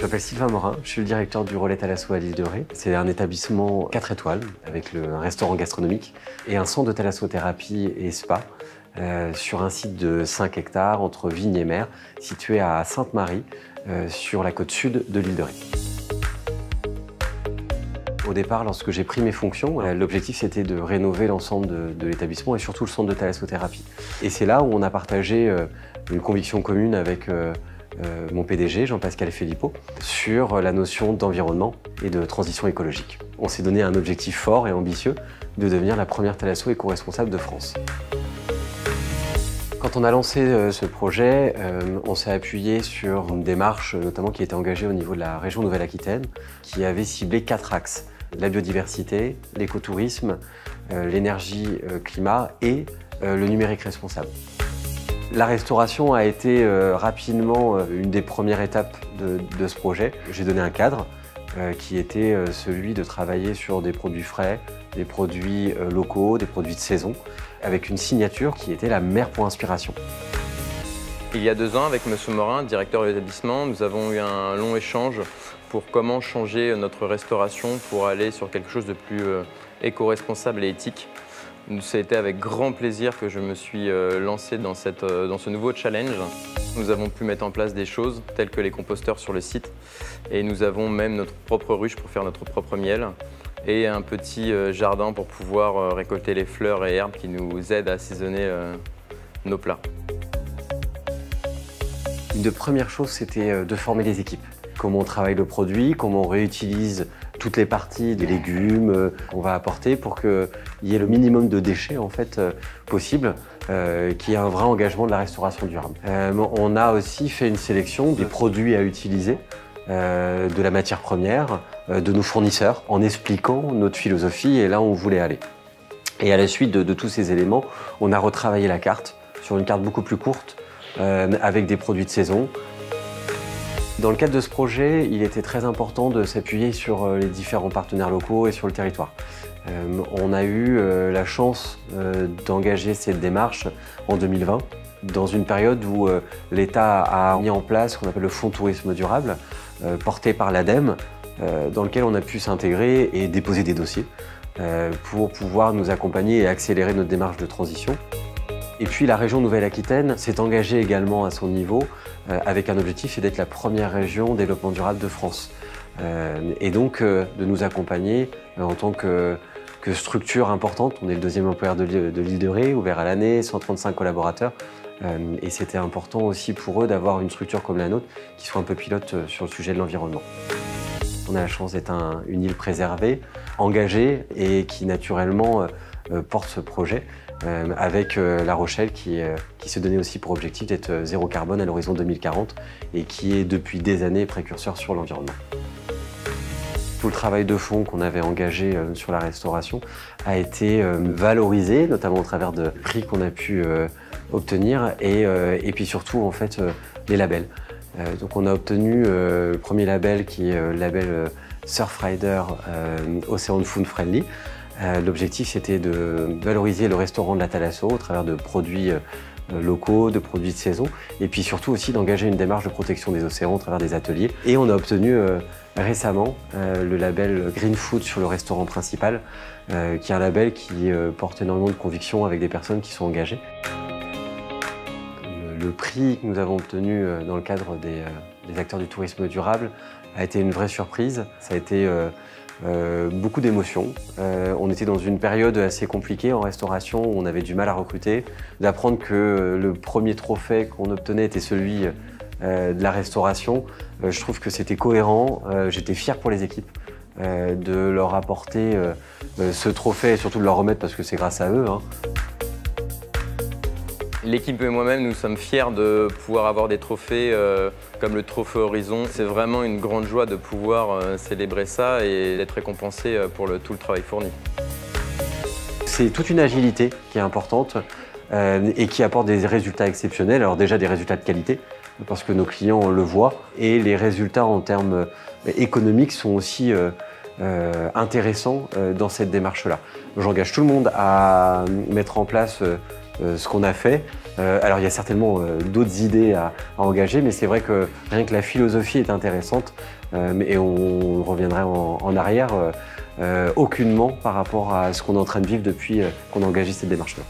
Je m'appelle Sylvain Morin, je suis le directeur du Relais Thalasso à l'île de Ré. C'est un établissement 4 étoiles avec un restaurant gastronomique et un centre de thalassothérapie et spa sur un site de 5 hectares entre vignes et mer, situé à Sainte-Marie, sur la côte sud de l'île de Ré. Au départ, lorsque j'ai pris mes fonctions, l'objectif c'était de rénover l'ensemble de l'établissement et surtout le centre de thalassothérapie. Et c'est là où on a partagé une conviction commune avec mon PDG, Jean-Pascal Filippo, sur la notion d'environnement et de transition écologique. On s'est donné un objectif fort et ambitieux de devenir la première thalasso éco-responsable de France. Quand on a lancé ce projet, on s'est appuyé sur une démarche notamment qui était engagée au niveau de la région Nouvelle-Aquitaine, qui avait ciblé 4 axes: la biodiversité, l'écotourisme, l'énergie climat et le numérique responsable. La restauration a été rapidement une des premières étapes de ce projet. J'ai donné un cadre qui était celui de travailler sur des produits frais, des produits locaux, des produits de saison, avec une signature qui était la mer pour inspiration. Il y a 2 ans, avec M. Morin, directeur de l'établissement, nous avons eu un long échange pour comment changer notre restauration pour aller sur quelque chose de plus éco-responsable et éthique. Ça a été avec grand plaisir que je me suis lancé dans ce nouveau challenge. Nous avons pu mettre en place des choses telles que les composteurs sur le site et nous avons même notre propre ruche pour faire notre propre miel et un petit jardin pour pouvoir récolter les fleurs et herbes qui nous aident à assaisonner nos plats. Une des premières choses, c'était de former les équipes. Comment on travaille le produit, comment on réutilise toutes les parties des légumes qu'on va apporter pour qu'il y ait le minimum de déchets en fait, possible, qu'il y ait un vrai engagement de la restauration durable. On a aussi fait une sélection des produits à utiliser, de la matière première, de nos fournisseurs, en expliquant notre philosophie et là où on voulait aller. Et à la suite de tous ces éléments, on a retravaillé la carte sur une carte beaucoup plus courte, avec des produits de saison. Dans le cadre de ce projet, il était très important de s'appuyer sur les différents partenaires locaux et sur le territoire. On a eu la chance d'engager cette démarche en 2020, dans une période où l'État a mis en place ce qu'on appelle le Fonds Tourisme Durable, porté par l'ADEME, dans lequel on a pu s'intégrer et déposer des dossiers pour pouvoir nous accompagner et accélérer notre démarche de transition. Et puis la région Nouvelle-Aquitaine s'est engagée également à son niveau avec un objectif, c'est d'être la première région développement durable de France. Et donc de nous accompagner en tant que structure importante. On est le 2e employeur de l'île de Ré, ouvert à l'année, 135 collaborateurs. Et c'était important aussi pour eux d'avoir une structure comme la nôtre qui soit un peu pilote sur le sujet de l'environnement. On a la chance d'être une île préservée, engagée et qui naturellement porte ce projet. Avec La Rochelle qui se donnait aussi pour objectif d'être zéro carbone à l'horizon 2040 et qui est depuis des années précurseur sur l'environnement. Tout le travail de fond qu'on avait engagé sur la restauration a été valorisé, notamment au travers de prix qu'on a pu obtenir et puis surtout en fait les labels. Donc on a obtenu le premier label qui est le label Surfrider Ocean Food Friendly. L'objectif, c'était de valoriser le restaurant de la Thalasso au travers de produits locaux, de produits de saison, et puis surtout aussi d'engager une démarche de protection des océans au travers des ateliers. Et on a obtenu récemment le label Green Food sur le restaurant principal, qui est un label qui porte énormément de conviction avec des personnes qui sont engagées. Le prix que nous avons obtenu dans le cadre des acteurs du tourisme durable a été une vraie surprise. Ça a été beaucoup d'émotions. On était dans une période assez compliquée en restauration où on avait du mal à recruter. D'apprendre que le premier trophée qu'on obtenait était celui de la restauration, je trouve que c'était cohérent. J'étais fier pour les équipes de leur apporter ce trophée et surtout de leur remettre parce que c'est grâce à eux. L'équipe et moi-même, nous sommes fiers de pouvoir avoir des trophées comme le Trophée Horizon. C'est vraiment une grande joie de pouvoir célébrer ça et d'être récompensé pour tout le travail fourni. C'est toute une agilité qui est importante et qui apporte des résultats exceptionnels. Alors déjà des résultats de qualité, parce que nos clients le voient, et les résultats en termes économiques sont aussi intéressants dans cette démarche-là. J'engage tout le monde à mettre en place ce qu'on a fait. Alors il y a certainement d'autres idées à engager, mais c'est vrai que rien que la philosophie est intéressante et on reviendrait en arrière aucunement par rapport à ce qu'on est en train de vivre depuis qu'on a engagé cette démarche-là.